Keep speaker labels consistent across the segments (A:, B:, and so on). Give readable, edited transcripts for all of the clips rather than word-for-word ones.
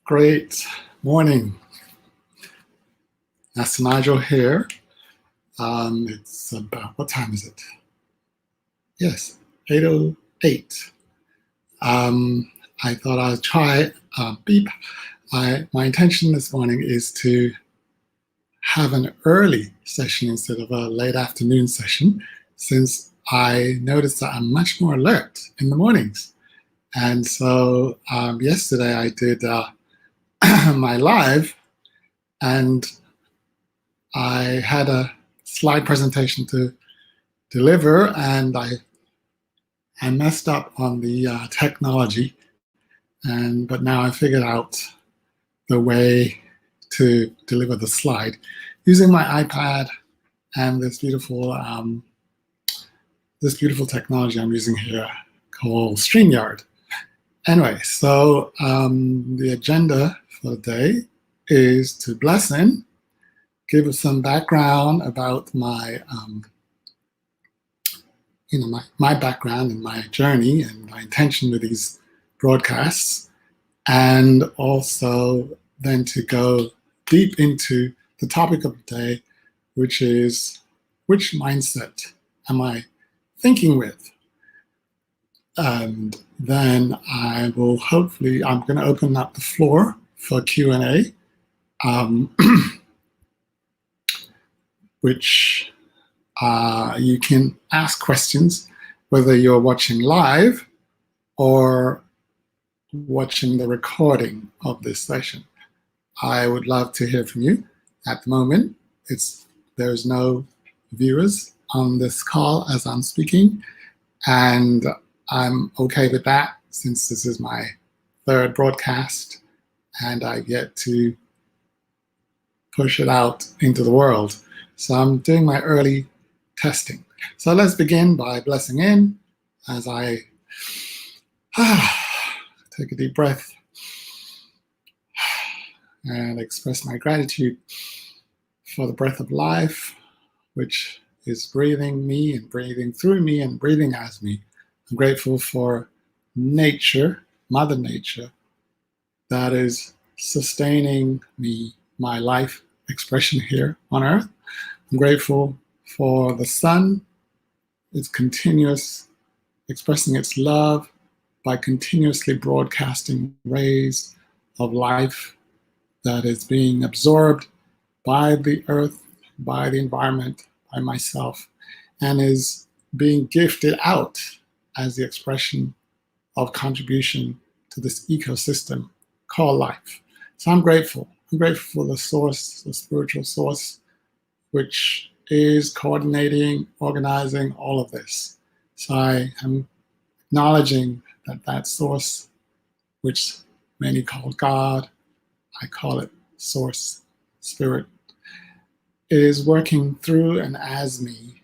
A: Great morning. Master Nigel here. It's about, what time is it? Yes, 8:08. I thought I'd try beep. My intention this morning is to have an early session instead of a late afternoon session, since I noticed that I'm much more alert in the mornings. And so yesterday I did my live, and I had a slide presentation to deliver, and I messed up on the technology, but now I figured out the way to deliver the slide using my iPad and this beautiful technology I'm using here called StreamYard. Anyway, so the agenda for the day is to bless in, give us some background about my my background and my journey and my intention with these broadcasts, and also then to go deep into the topic of the day, which is, which mindset am I thinking with? And then I'm going to open up the floor for Q&A, which you can ask questions whether you're watching live or watching the recording of this session. I would love to hear from you. At the moment, there's no viewers on this call as I'm speaking, and I'm okay with that since this is my third broadcast and I get to push it out into the world. So I'm doing my early testing. So let's begin by blessing in as I take a deep breath and express my gratitude for the breath of life, which is breathing me and breathing through me and breathing as me. I'm grateful for nature, Mother Nature, that is sustaining me, my life expression here on Earth. I'm grateful for the sun, its continuous expressing its love by continuously broadcasting rays of life that is being absorbed by the earth, by the environment, by myself, and is being gifted out as the expression of contribution to this ecosystem called life. So I'm grateful. I'm grateful for the source, the spiritual source, which is coordinating, organizing all of this. So I am acknowledging that source, which many call God, I call it source, spirit, is working through and as me.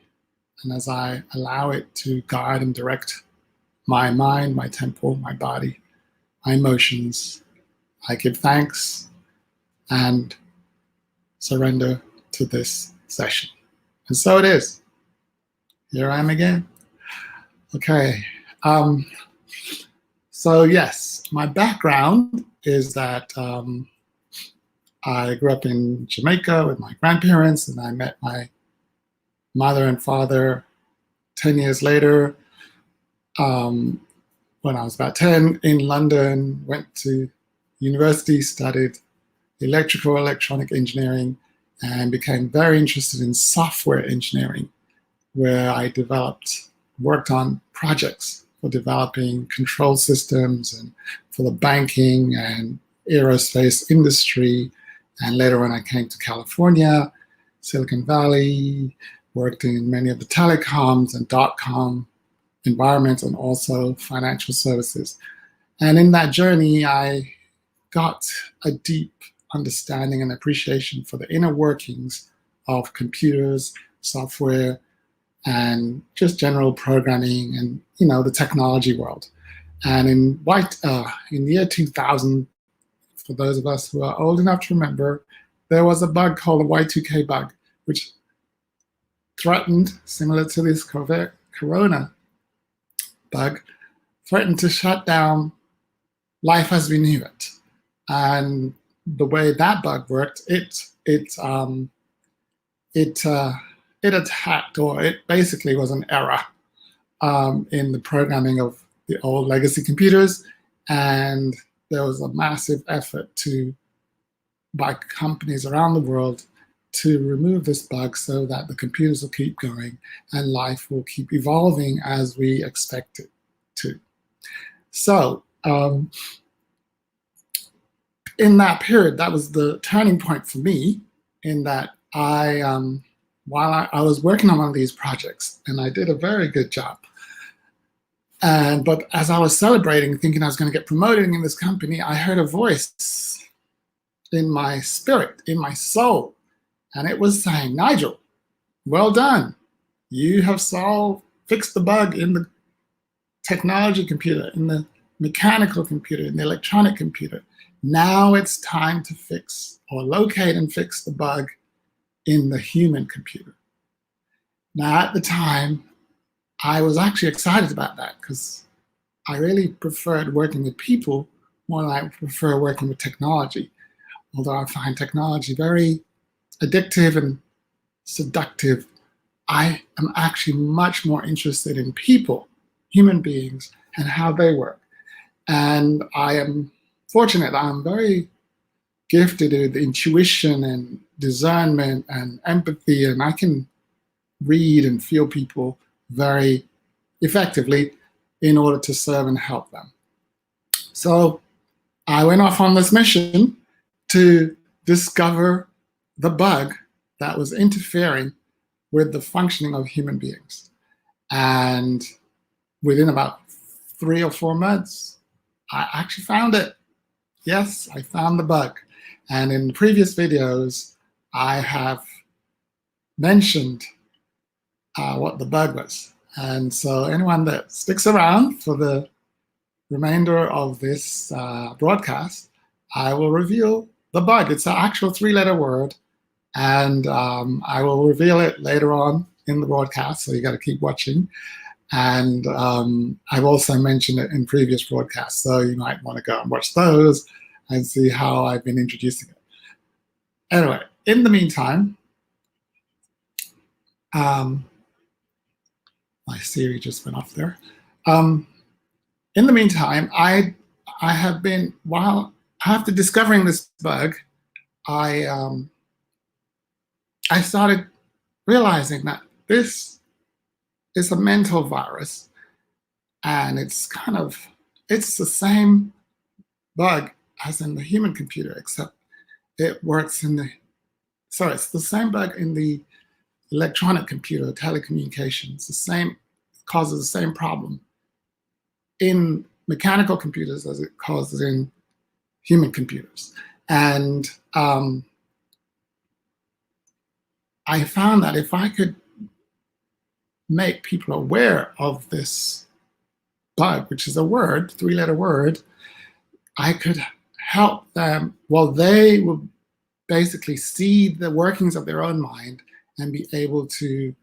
A: And as I allow it to guide and direct my mind, my temple, my body, my emotions, I give thanks and surrender to this session. And so it is. Here I am again. Okay. So yes, my background is that I grew up in Jamaica with my grandparents, and I met my mother and father 10 years later when I was about 10 in London, went to university, studied electronic engineering, and became very interested in software engineering, where I worked on projects for developing control systems and for the banking and aerospace industry. And later when I came to California, Silicon Valley, worked in many of the telecoms and .com environments and also financial services. And in that journey, I got a deep understanding and appreciation for the inner workings of computers, software, and just general programming and, the technology world. And in the year 2000, for those of us who are old enough to remember, there was a bug called the Y2K bug, which threatened, similar to this corona bug, threatened to shut down life as we knew it. And the way that bug worked, it attacked, or it basically was an error in the programming of the old legacy computers, and there was a massive effort by companies around the world to remove this bug so that the computers will keep going and life will keep evolving as we expect it to. So in that period, that was the turning point for me, in that while I was working on one of these projects, and I did a very good job, but as I was celebrating, thinking I was going to get promoted in this company, I heard a voice in my spirit, in my soul, and it was saying, Nigel, well done. You have fixed the bug in the technology computer, in the mechanical computer, in the electronic computer. Now it's time to fix or locate and fix the bug in the human computer. Now, at the time, I was actually excited about that because I really preferred working with people more than I prefer working with technology. Although I find technology very addictive and seductive, I am actually much more interested in people, human beings, and how they work. And I am fortunate, I'm very gifted with intuition and discernment and empathy, and I can read and feel people very effectively in order to serve and help them. So I went off on this mission to discover the bug that was interfering with the functioning of human beings. And within about 3 or 4 months, I actually found it. Yes, I found the bug. And in previous videos, I have mentioned what the bug was. And so anyone that sticks around for the remainder of this broadcast, I will reveal the bug. It's an actual 3-letter word, and I will reveal it later on in the broadcast, so you got to keep watching. And I've also mentioned it in previous broadcasts, so you might want to go and watch those and see how I've been introducing it. Anyway, in the meantime, my Siri just went off there. In the meantime, I have been, while after discovering this bug, I started realizing that this is a mental virus, and it's the same bug as in the human computer, except it works it's the same bug in the electronic computer, telecommunications, causes the same problem in mechanical computers as it causes in human computers. And I found that if I could make people aware of this bug, which is a word, 3-letter word, I could help them. Well, they will basically see the workings of their own mind and be able to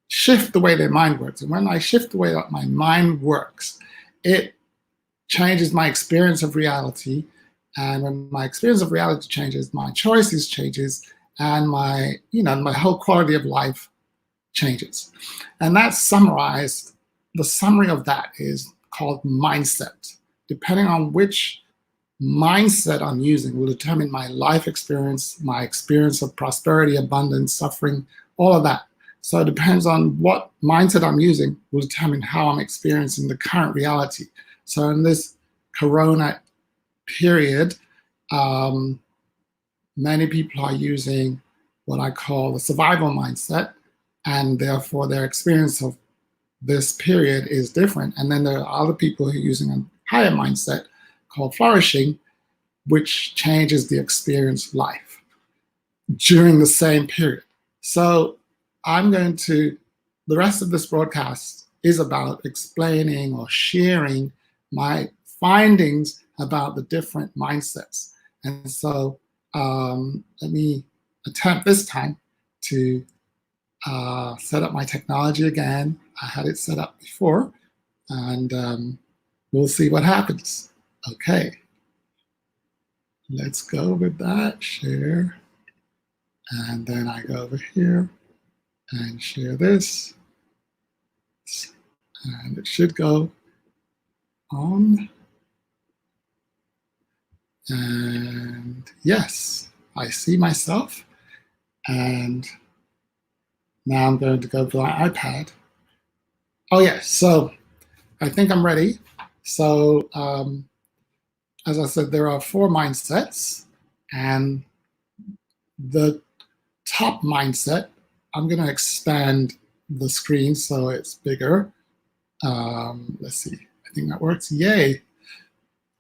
A: shift the way their mind works. And when I shift the way that my mind works, it changes my experience of reality. And when my experience of reality changes, my choices changes, and my whole quality of life changes. And that's summarized. The summary of that is called mindset. Depending on which mindset I'm using will determine my life experience, my experience of prosperity, abundance, suffering, all of that. So it depends on what mindset I'm using will determine how I'm experiencing the current reality. So in this Corona period, many people are using what I call the survival mindset, and therefore their experience of this period is different. And then there are other people who are using a higher mindset called flourishing, which changes the experience of life during the same period. So the rest of this broadcast is about explaining or sharing my findings about the different mindsets. And so let me attempt this time to set up my technology again. I had it set up before, and we'll see what happens. Okay. let's go with that, share. And then I go over here and share this. And it should go on. And yes, I see myself. And now I'm going to go to my iPad. Oh yeah, so I think I'm ready. So as I said, there are 4 mindsets, and the top mindset, I'm going to expand the screen so it's bigger. Let's see, I think that works. Yay.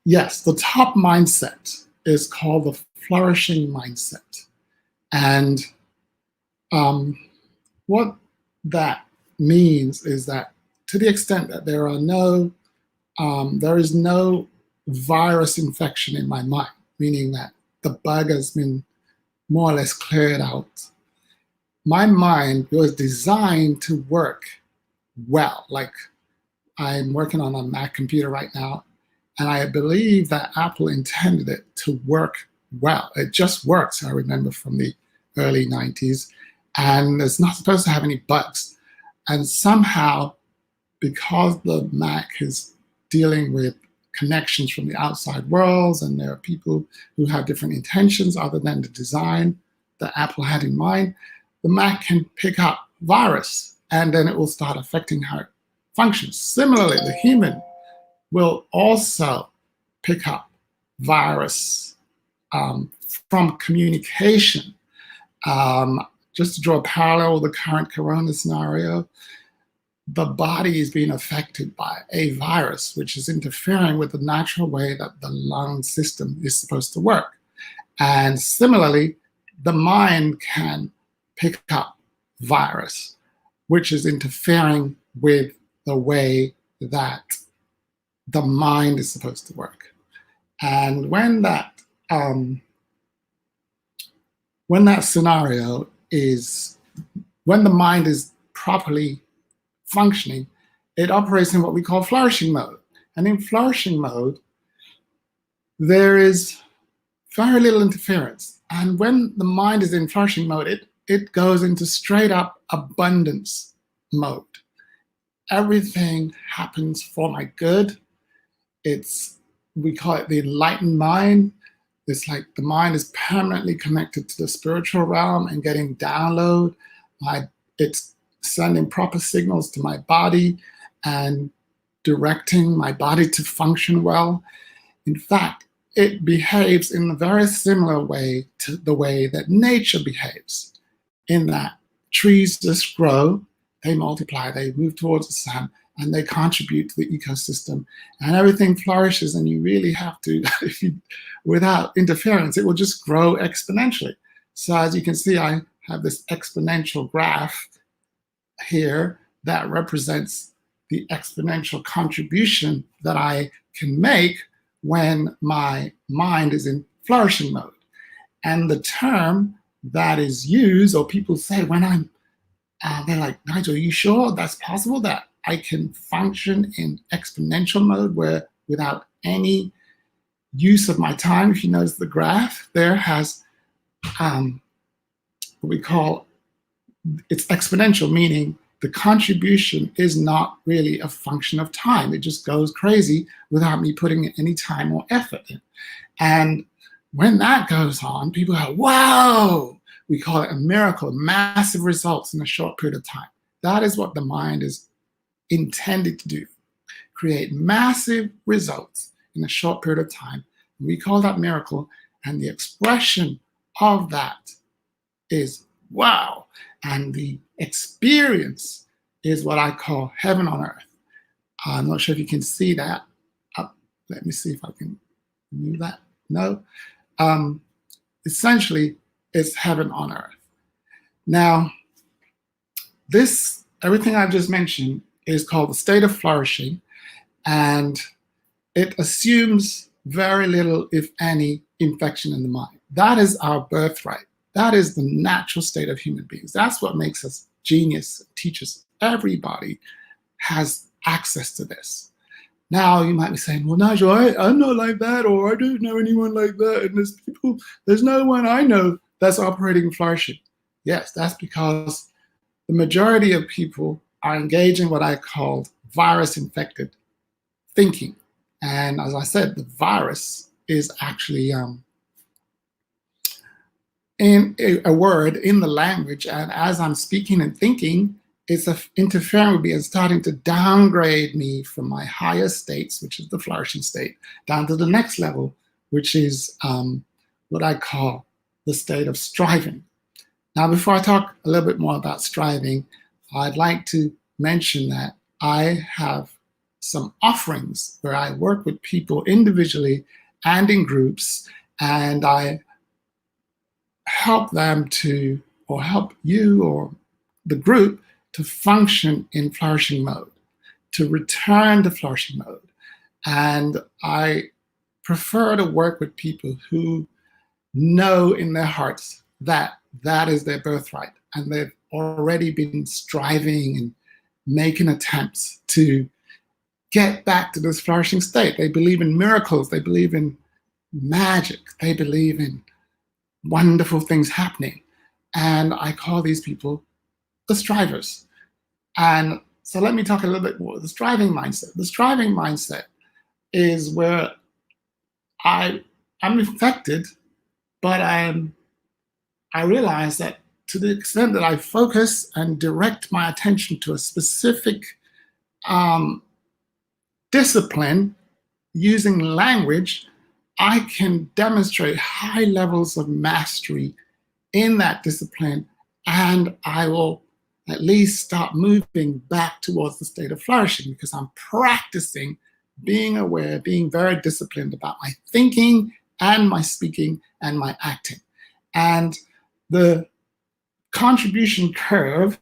A: Yes, the top mindset is called the flourishing mindset. And what that means is that to the extent that there is no virus infection in my mind, meaning that the bug has been more or less cleared out, my mind was designed to work well. Like, I'm working on a Mac computer right now, and I believe that Apple intended it to work well. It just works, I remember from the early 90s, and it's not supposed to have any bugs. And somehow, because the Mac is dealing with connections from the outside worlds, and there are people who have different intentions other than the design that Apple had in mind, the Mac can pick up virus, and then it will start affecting how it functions. Similarly, the human will also pick up virus from communication. Just to draw a parallel with the current corona scenario, the body is being affected by a virus, which is interfering with the natural way that the lung system is supposed to work. And similarly, the mind can pick up virus, which is interfering with the way that the mind is supposed to work. And when that scenario is, when the mind is properly functioning, it operates in what we call flourishing mode. And in flourishing mode, there is very little interference. And when the mind is in flourishing mode, it goes into straight up abundance mode. Everything happens for my good. We call it the enlightened mind. It's like the mind is permanently connected to the spiritual realm and getting download. It's sending proper signals to my body and directing my body to function well. In fact, it behaves in a very similar way to the way that nature behaves, in that trees just grow, they multiply, they move towards the sun, and they contribute to the ecosystem, and everything flourishes. And you really have to, without interference, it will just grow exponentially. So as you can see, I have this exponential graph here that represents the exponential contribution that I can make when my mind is in flourishing mode. And the term that is used, or people say when I'm, they're like, Nigel, are you sure that's possible, that I can function in exponential mode where without any use of my time? If you notice the graph there has what we call, it's exponential, meaning the contribution is not really a function of time. It just goes crazy without me putting any time or effort in. And when that goes on, people are, wow, we call it a miracle, massive results in a short period of time. That is what the mind is intended to do, create massive results in a short period of time. We call that miracle, and the expression of that is wow. And the experience is what I call heaven on earth. I'm not sure if you can see that. Let me see if I can move that. No. Essentially, it's heaven on earth. Now, everything I've just mentioned is called the state of flourishing, and it assumes very little, if any, infection in the mind. That is our birthright. That is the natural state of human beings. That's what makes us genius teachers. Everybody has access to this. Now you might be saying, well, Nigel, I'm not like that, or I don't know anyone like that. And there's no one I know that's operating and flourishing. Yes, that's because the majority of people are engaging what I call virus infected thinking. And as I said, the virus is actually in a word in the language. And as I'm speaking and thinking, it's interfering with me and starting to downgrade me from my higher states, which is the flourishing state, down to the next level, which is what I call the state of striving. Now, before I talk a little bit more about striving, I'd like to mention that I have some offerings where I work with people individually and in groups, and I help them to, or help you or the group to function in flourishing mode, to return to flourishing mode. And I prefer to work with people who know in their hearts that that is their birthright, and they've already been striving and making attempts to get back to this flourishing state. They believe in miracles, they believe in magic, they believe in wonderful things happening. And I call these people the strivers. And so let me talk a little bit more. The striving mindset. The striving mindset is where I'm affected, but I realize that to the extent that I focus and direct my attention to a specific discipline using language, I can demonstrate high levels of mastery in that discipline, and I will at least start moving back towards the state of flourishing because I'm practicing being aware, being very disciplined about my thinking and my speaking and my acting. And the contribution curve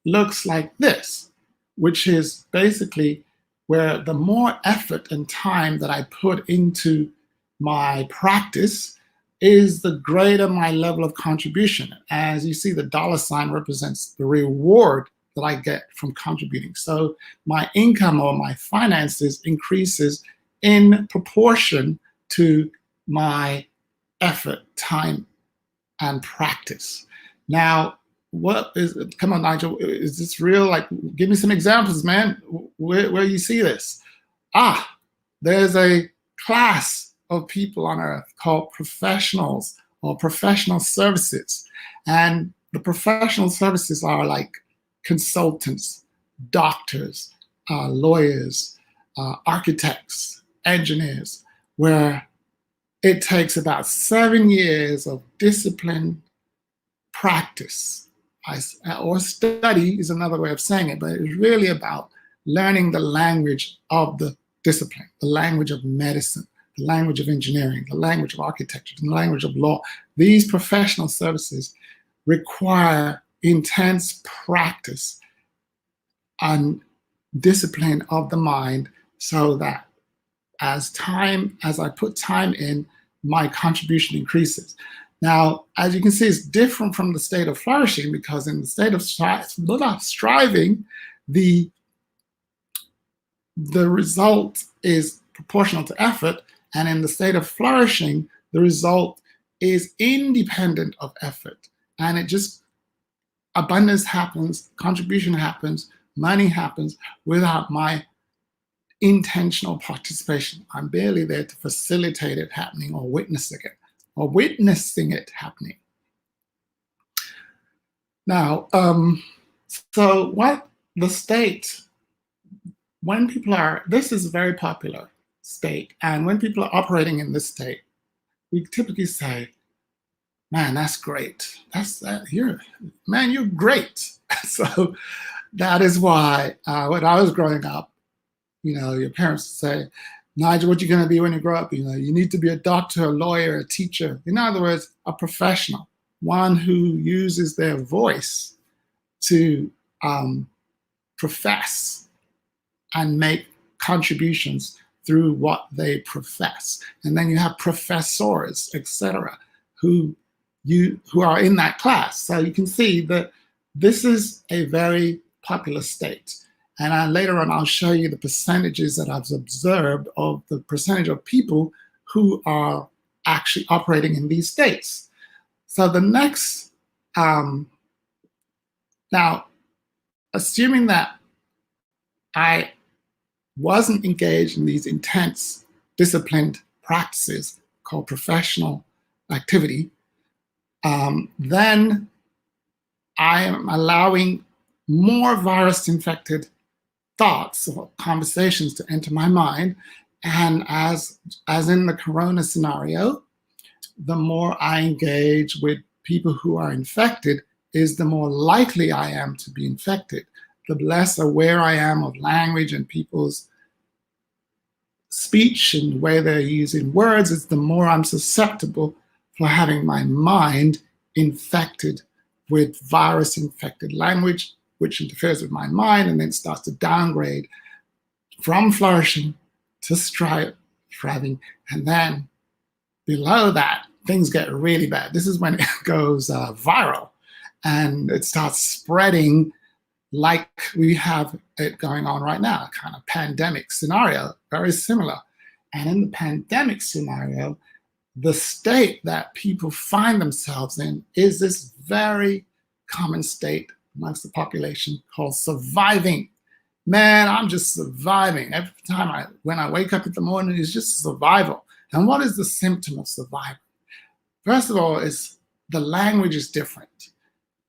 A: looks like this, which is basically where the more effort and time that I put into my practice is the greater my level of contribution. As you see, the dollar sign represents the reward that I get from contributing. So my income or my finances increases in proportion to my effort, time, and practice. Now, what is, come on, Nigel, is this real? Like, give me some examples, man, where you see this. There's a class of people on earth called professionals or professional services. And the professional services are like consultants, doctors, lawyers, architects, engineers, where it takes about 7 years of discipline, practice, or study is another way of saying it, but it's really about learning the language of the discipline, the language of medicine, the language of engineering, the language of architecture, the language of law. These professional services require intense practice and discipline of the mind so that as I put time in, my contribution increases. Now, as you can see, it's different from the state of flourishing because in the state of striving, the result is proportional to effort, and in the state of flourishing, the result is independent of effort. And it just, abundance happens, contribution happens, money happens without my intentional participation. I'm barely there to facilitate it happening or witnessing it happening. Now, so what the state, when people are, this is a very popular state, and when people are operating in this state, we typically say, man, that's great. You're great. So that is why when I was growing up, your parents say, Nigel, what you going to be when you grow up? You need to be a doctor, a lawyer, a teacher. In other words, a professional, one who uses their voice to profess and make contributions through what they profess. And then you have professors, etc., who are in that class. So you can see that this is a very popular state. And later on, I'll show you the percentages that I've observed of the percentage of people who are actually operating in these states. So the next, now, assuming that I wasn't engaged in these intense, disciplined practices called professional activity, then I am allowing more virus-infected thoughts or conversations to enter my mind. And as in the corona scenario, the more I engage with people who are infected is the more likely I am to be infected. The less aware I am of language and people's speech and the way they're using words, is the more I'm susceptible for having my mind infected with virus-infected language, which interferes with my mind and then starts to downgrade from flourishing to thriving. And then below that, things get really bad. This is when it goes viral and it starts spreading like we have it going on right now, a kind of pandemic scenario, very similar. And in the pandemic scenario, the state that people find themselves in is this very common state amongst the population called surviving. Man, I'm just surviving. Every time when I wake up in the morning, it's just survival. And what is the symptom of survival? First of all, is the language is different.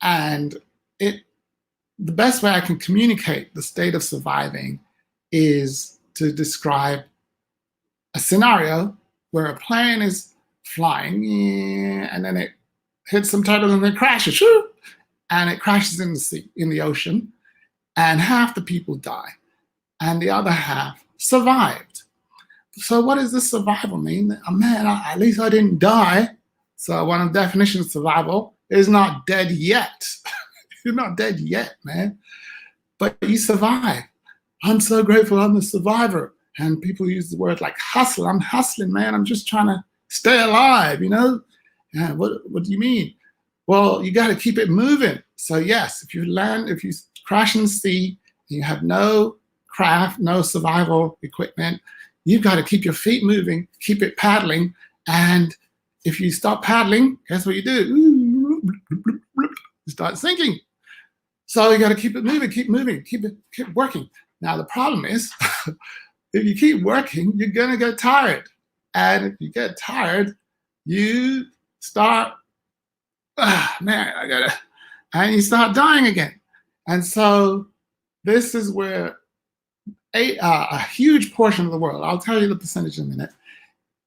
A: And the best way I can communicate the state of surviving is to describe a scenario where a plane is flying and then it hits some turtles and then crashes, and it crashes in the sea, in the ocean, and half the people die and the other half survived. So what does this survival mean? Oh, man, at least I didn't die. So one of the definitions of survival is not dead yet. You're not dead yet, man, but you survive. I'm so grateful I'm a survivor. And people use the word like hustle. I'm hustling, man. I'm just trying to stay alive, you know? And what do you mean? Well, you got to keep it moving. So yes, if you crash in the sea, and you have no craft, no survival equipment, you've got to keep your feet moving, keep it paddling. And if you stop paddling, guess what you do? You start sinking. So you got to keep it moving, keep working. Now the problem is, if you keep working, you're gonna get tired. And if you get tired, you start, and you start dying again. And so this is where a huge portion of the world, I'll tell you the percentage in a minute,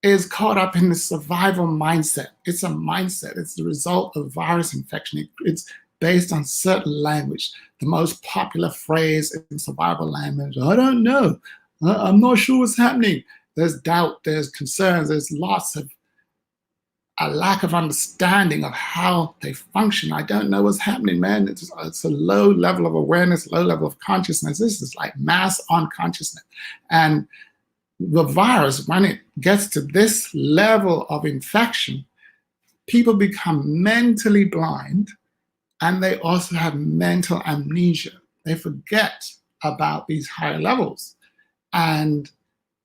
A: is caught up in the survival mindset. It's a mindset. It's the result of virus infection. It's based on certain language. The most popular phrase in survival language, I don't know. I'm not sure what's happening. There's doubt, there's concerns, there's lots of a lack of understanding of how they function. I don't know what's happening, man. It's a low level of awareness, low level of consciousness. This is like mass unconsciousness. And the virus, when it gets to this level of infection, people become mentally blind, and they also have mental amnesia. They forget about these higher levels, and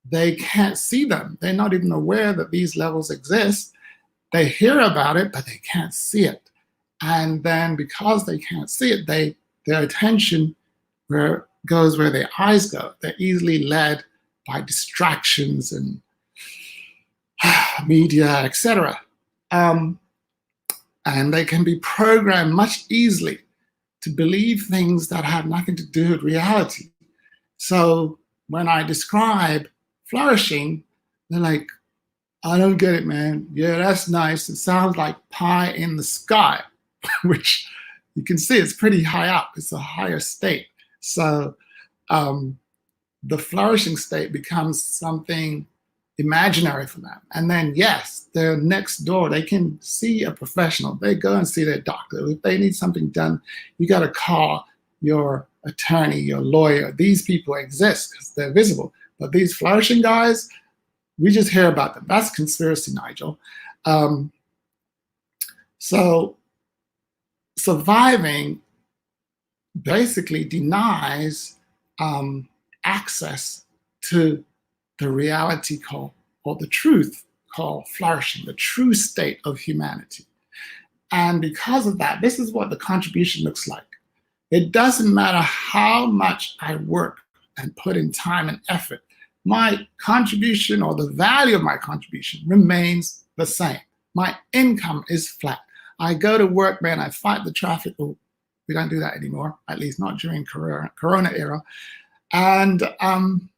A: they can't see them. They're not even aware that these levels exist. They hear about it, but they can't see it. And then because they can't see it, their attention goes where their eyes go. They're easily led by distractions and media, etc. And they can be programmed much easily to believe things that have nothing to do with reality. So when I describe flourishing, they're like, I don't get it, man. Yeah, that's nice. It sounds like pie in the sky, which you can see it's pretty high up. It's a higher state. So the flourishing state becomes something imaginary for them. And then, yes, they're next door. They can see a professional. They go and see their doctor. If they need something done, you got to call your attorney, your lawyer. These people exist because they're visible. But these flourishing guys, we just hear about them. That's conspiracy, Nigel. So surviving basically denies access to the reality called, or the truth called flourishing, the true state of humanity. And because of that, this is what the contribution looks like. It doesn't matter how much I work and put in time and effort, my contribution or the value of my contribution remains the same. My income is flat. I go to work, man, I fight the traffic. Well, we don't do that anymore, at least not during Corona era. And I'm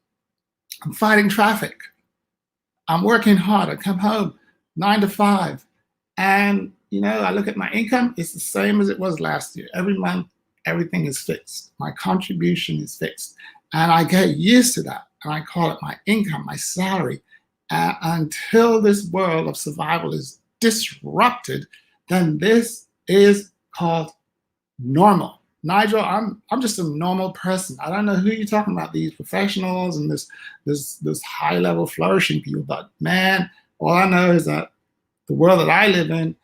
A: fighting traffic. I'm working hard. I come home 9 to 5. And, I look at my income, it's the same as it was last year. Every month, everything is fixed. My contribution is fixed. And I get used to that. And I call it my income, my salary. Until this world of survival is disrupted, then this is called normal. Nigel, I'm just a normal person. I don't know who you're talking about, these professionals and this high level flourishing people, but man, all I know is that the world that I live in,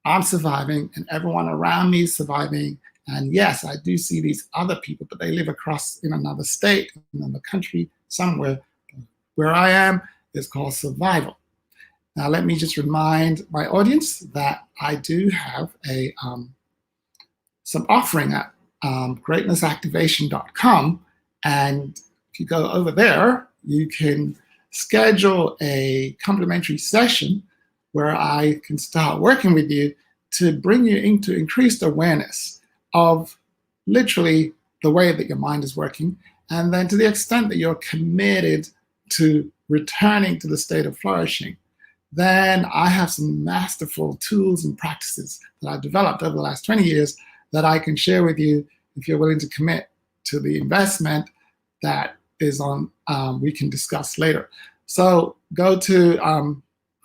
A: I'm surviving and everyone around me is surviving. And yes, I do see these other people, but they live across in another state, in another country, somewhere. Where I am is called survival. Now, let me just remind my audience that I do have some offering at greatnessactivation.com. And if you go over there, you can schedule a complimentary session where I can start working with you to bring you into increased awareness of literally the way that your mind is working. And then to the extent that you're committed to returning to the state of flourishing, then I have some masterful tools and practices that I've developed over the last 20 years that I can share with you if you're willing to commit to the investment that is on, we can discuss later. So go to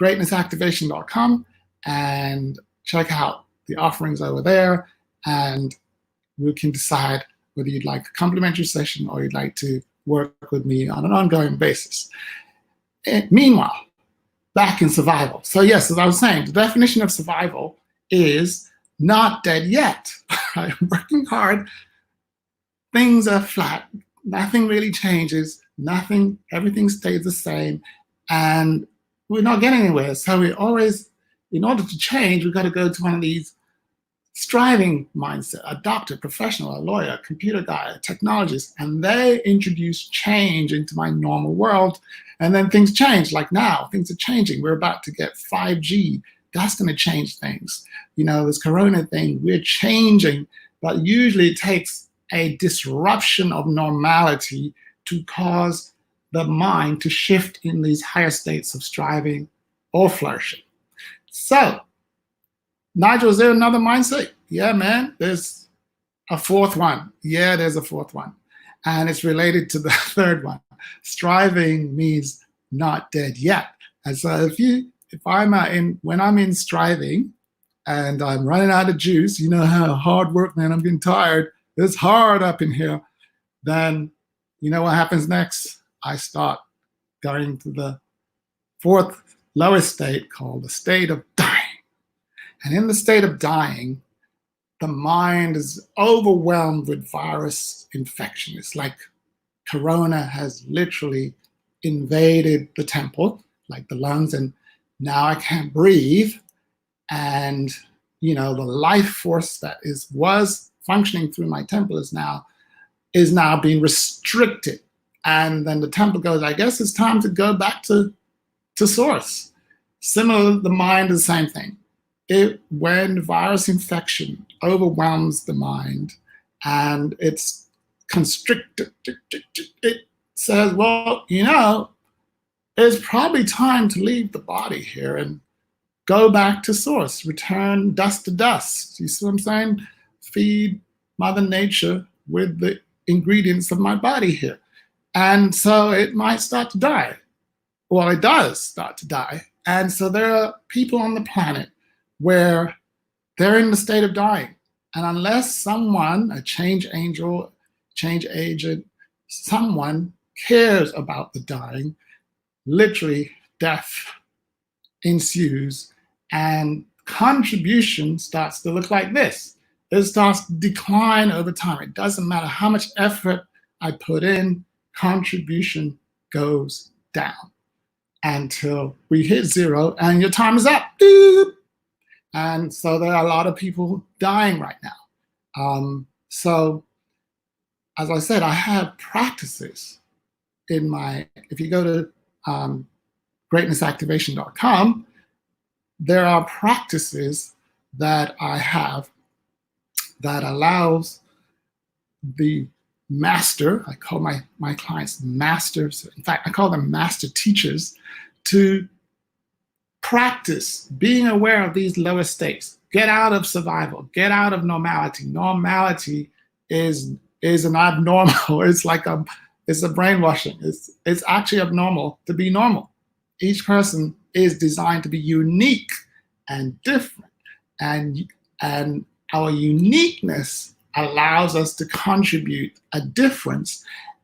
A: greatnessactivation.com and check out the offerings over there, and we can decide whether you'd like a complimentary session or you'd like to work with me on an ongoing basis. Meanwhile, back in survival. So yes, as I was saying, the definition of survival is not dead yet. I'm working hard. Things are flat. Nothing really changes. Everything stays the same. And we're not getting anywhere. So we always, in order to change, we've got to go to one of these striving mindset, a doctor, professional, a lawyer, a computer guy, a technologist, and they introduce change into my normal world. And then things change, like now, things are changing. We're about to get 5G. That's going to change things. This Corona thing, we're changing, but usually it takes a disruption of normality to cause the mind to shift in these higher states of striving or flourishing. So, Nigel, is there another mindset? Yeah, man, there's a fourth one. Yeah, there's a fourth one. And it's related to the third one. Striving means not dead yet. And so when I'm in striving and I'm running out of juice, how hard work, man, I'm getting tired. It's hard up in here. Then you know what happens next? I start going to the fourth lowest state called the state of dying. And in the state of dying, the mind is overwhelmed with virus infection. It's like Corona has literally invaded the temple, like the lungs, and now I can't breathe. And, the life force that was functioning through my temple is now being restricted. And then the temple goes, I guess it's time to go back to source. Similar, the mind is the same thing. When virus infection overwhelms the mind and it's constricted, it says, well, it's probably time to leave the body here and go back to source, return dust to dust. You see what I'm saying? Feed Mother Nature with the ingredients of my body here. And so it might start to die. Well, it does start to die. And so there are people on the planet where they're in the state of dying. And unless someone, a change angel, change agent, someone cares about the dying, literally death ensues and contribution starts to look like this. It starts to decline over time. It doesn't matter how much effort I put in, contribution goes down until we hit 0 and your time is up. Boop. And so there are a lot of people dying right now. So as I said, I have practices in my, if you go to greatnessactivation.com, there are practices that I have that allows the master, I call my clients masters, in fact, I call them master teachers, to practice being aware of these lower states. Get out of survival, get out of normality. Normality is an abnormal, it's a brainwashing. It's actually abnormal to be normal. Each person is designed to be unique and different. And our uniqueness allows us to contribute a difference.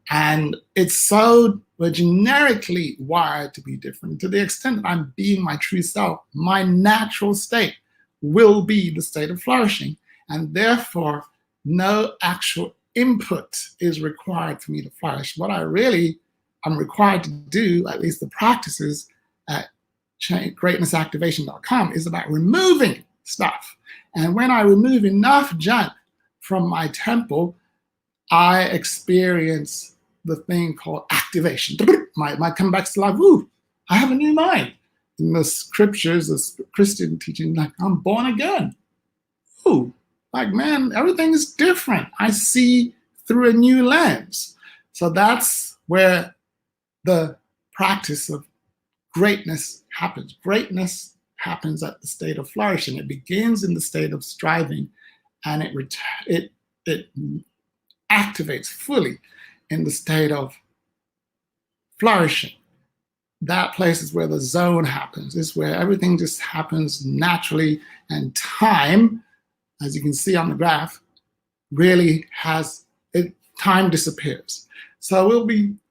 A: And we're generically wired to be different. To the extent that I'm being my true self, my natural state will be the state of flourishing. And therefore, no actual input is required for me to flourish. What I'm required to do, at least the practices at greatnessactivation.com, is about removing stuff. And when I remove enough junk from my temple, I experience the thing called activation. My comeback to life. Woo, I have a new mind. In the scriptures, the Christian teaching, like, I'm born again. Ooh, like, man, everything is different. I see through a new lens. So that's where the practice of greatness happens. Greatness happens at the state of flourishing. It begins in the state of striving, and it activates fully in the state of flourishing. That place is where the zone happens. It's where everything just happens naturally, and time, as you can see on the graph, really time disappears. So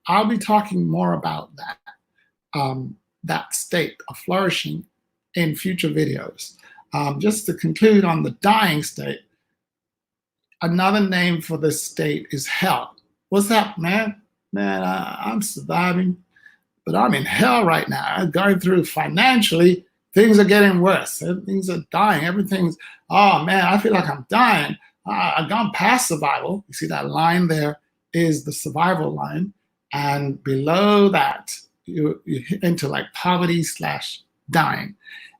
A: I'll be talking more about that state of flourishing in future videos. Just to conclude on the dying state, another name for this state is hell. What's that, man? Man, I'm surviving, but I'm in hell right now. I'm going through financially, things are getting worse. Things are dying. Everything's, oh man, I feel like I'm dying. I've gone past survival. You see that line there is the survival line. And below that, you hit into like poverty / dying.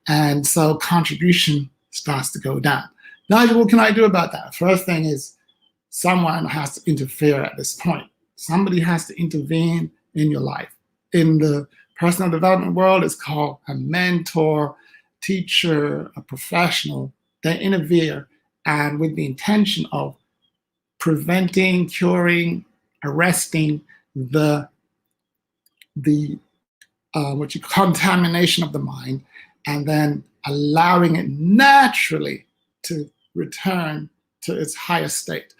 A: And so contribution starts to go down. Nigel, what can I do about that? First thing is someone has to interfere at this point. Somebody has to intervene in your life. In the personal development world, it's called a mentor, teacher, a professional. They interfere, and with the intention of preventing, curing, arresting the contamination of the mind, and then allowing it naturally to return to its higher state.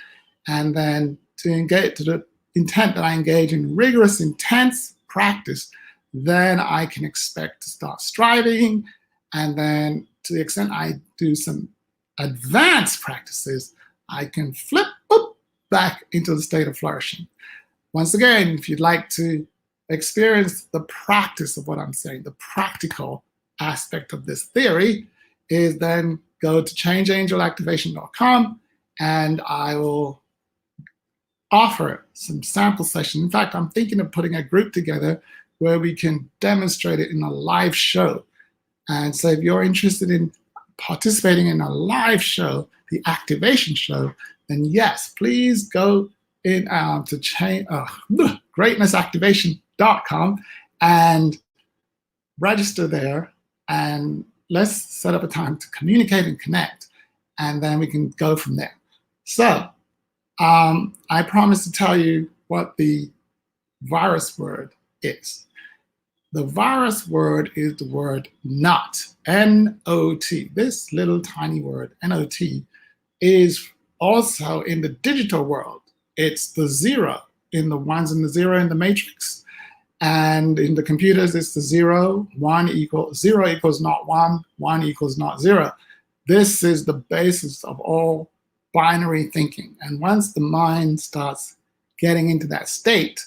A: And then to engage, to the intent that I engage in rigorous, intense practice, then I can expect to start striving. And then to the extent I do some advanced practices, I can flip back into the state of flourishing. Once again, if you'd like to experience the practice of what I'm saying, the practical aspect of this theory, is then go to changeangelactivation.com, and I will offer some sample sessions. In fact, I'm thinking of putting a group together where we can demonstrate it in a live show. And so if you're interested in participating in a live show, the activation show, then yes, please go in to greatnessactivation.com and register there, and let's set up a time to communicate and connect, and then we can go from there. So I promise to tell you what the virus word is. The virus word is the word not, N-O-T. This little tiny word, N-O-T, is also in the digital world. It's the 0 in the ones and the 0 in the matrix. And in the computers, it's the 0, 1 equals 0 equals not 1, 1 equals not 0. This is the basis of all binary thinking. And once the mind starts getting into that state,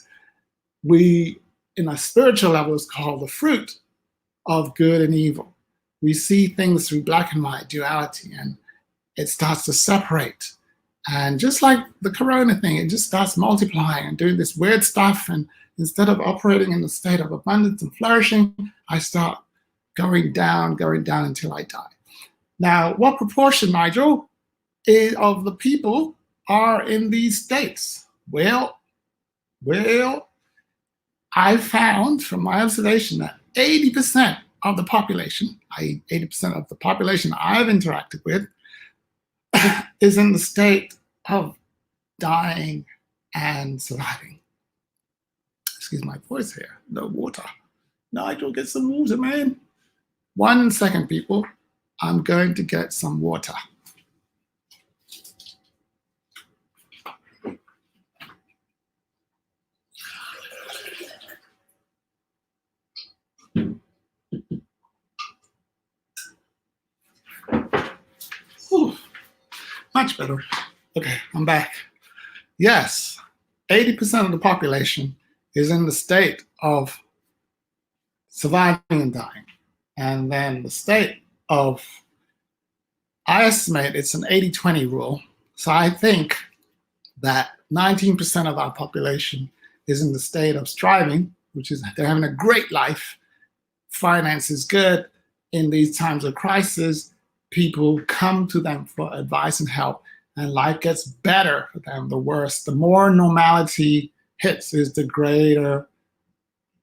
A: we, in a spiritual level, is called the fruit of good and evil. We see things through black and white duality, and it starts to separate. And just like the corona thing, it just starts multiplying and doing this weird stuff. And instead of operating in the state of abundance and flourishing, I start going down until I die. Now, what proportion, Nigel, of the people are in these states? Well, I found from my observation that 80% of the population, i.e. 80% of the population I've interacted with, is in the state of dying and surviving. Excuse my voice here. No water. Nigel, get some water, man. 1 second, people. I'm going to get some water. Whew. Much better. Okay, I'm back. Yes, 80% of the population is in the state of surviving and dying. And then the state of, I estimate it's an 80-20 rule. So I think that 19% of our population is in the state of striving, which is they're having a great life. Finance is good. In these times of crisis, people come to them for advice and help, and life gets better for them. The worse, the more normality hits, is the greater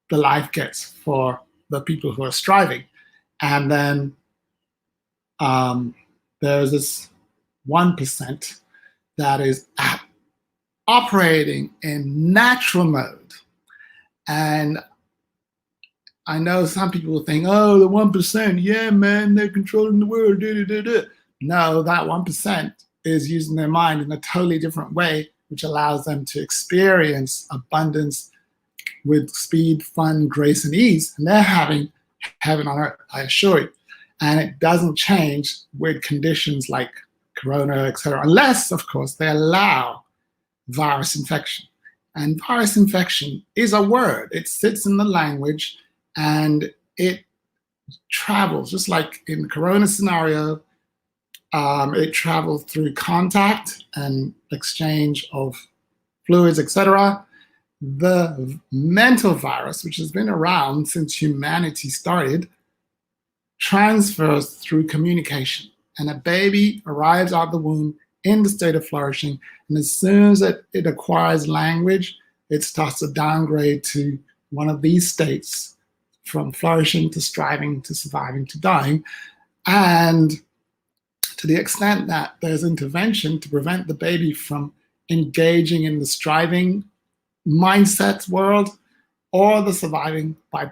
A: the life gets for the people who are striving. And then there's this 1% that is operating in natural mode. And I know some people will think, oh, the 1%, yeah, man, they're controlling the world. No, that 1% is using their mind in a totally different way, which allows them to experience abundance with speed, fun, grace, and ease. And they're having heaven on earth, I assure you. And it doesn't change with conditions like corona, etc., unless, of course, they allow virus infection. And virus infection is a word. It sits in the language and it travels, just like in the corona scenario, it travels through contact and exchange of fluids, etc. The mental virus, which has been around since humanity started, transfers through communication. And a baby arrives out of the womb in the state of flourishing. And as soon as it acquires language, it starts to downgrade to one of these states, from flourishing to striving to surviving to dying. And to the extent that there's intervention to prevent the baby from engaging in the striving mindset world or the surviving, by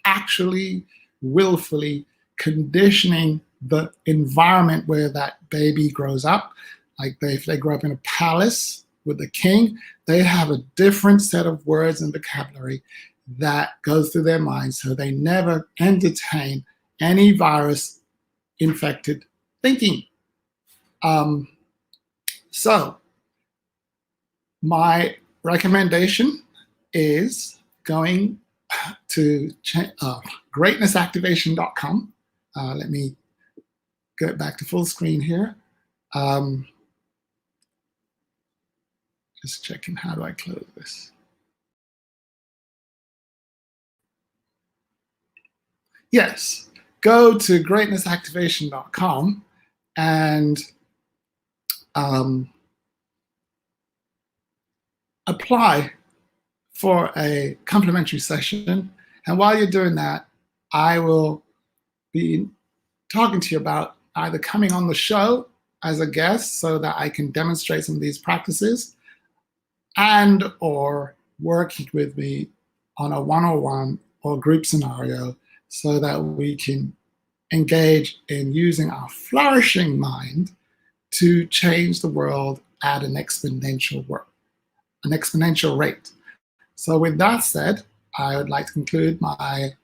A: actually willfully conditioning the environment where that baby grows up. Like if they grow up in a palace with the king, they have a different set of words and vocabulary that goes through their minds, so they never entertain any virus infected thinking. So my recommendation is going to greatnessactivation.com. Let me get back to full screen here. Just checking, how do I close this? Yes, go to greatnessactivation.com and apply for a complimentary session. And while you're doing that, I will be talking to you about either coming on the show as a guest so that I can demonstrate some of these practices, and or working with me on a one-on-one or group scenario so that we can engage in using our flourishing mind to change the world at an exponential rate. So with that said, I would like to conclude my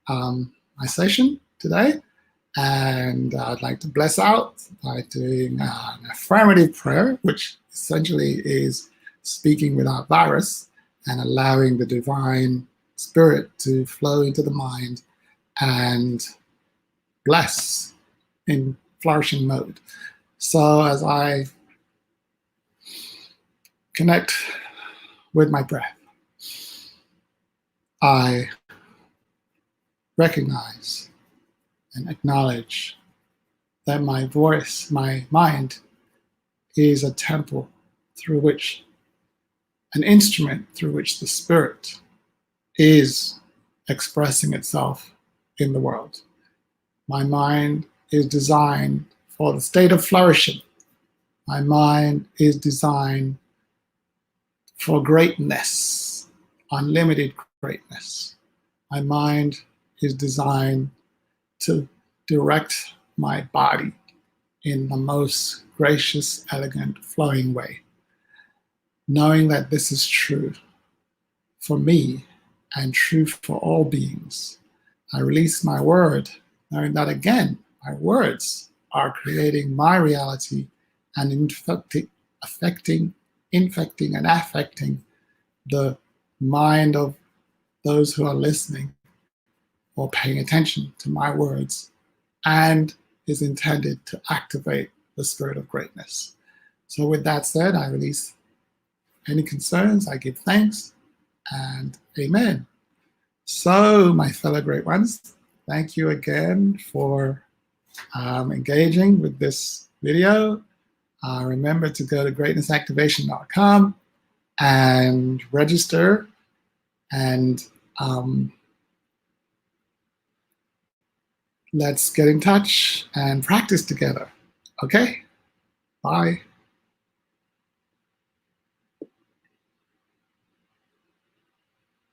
A: my session today, And I'd like to bless out by doing an affirmative prayer, which essentially is speaking without virus and allowing the divine spirit to flow into the mind and bless in flourishing mode. So as I connect with my breath, I recognize and acknowledge that my voice, my mind, is a temple through which, an instrument through which the spirit is expressing itself in the world. My mind is designed for the state of flourishing. My mind is designed for greatness, unlimited greatness. My mind is designed to direct my body in the most gracious, elegant, flowing way. Knowing that this is true for me and true for all beings, I release my word, knowing that again, my words are creating my reality and infecting and affecting the mind of those who are listening or paying attention to my words, and is intended to activate the spirit of greatness. So with that said, I release any concerns, I give thanks, and amen. So my fellow great ones, thank you again for engaging with this video. Remember to go to greatnessactivation.com and register, and let's get in touch and practice together. Okay? Bye.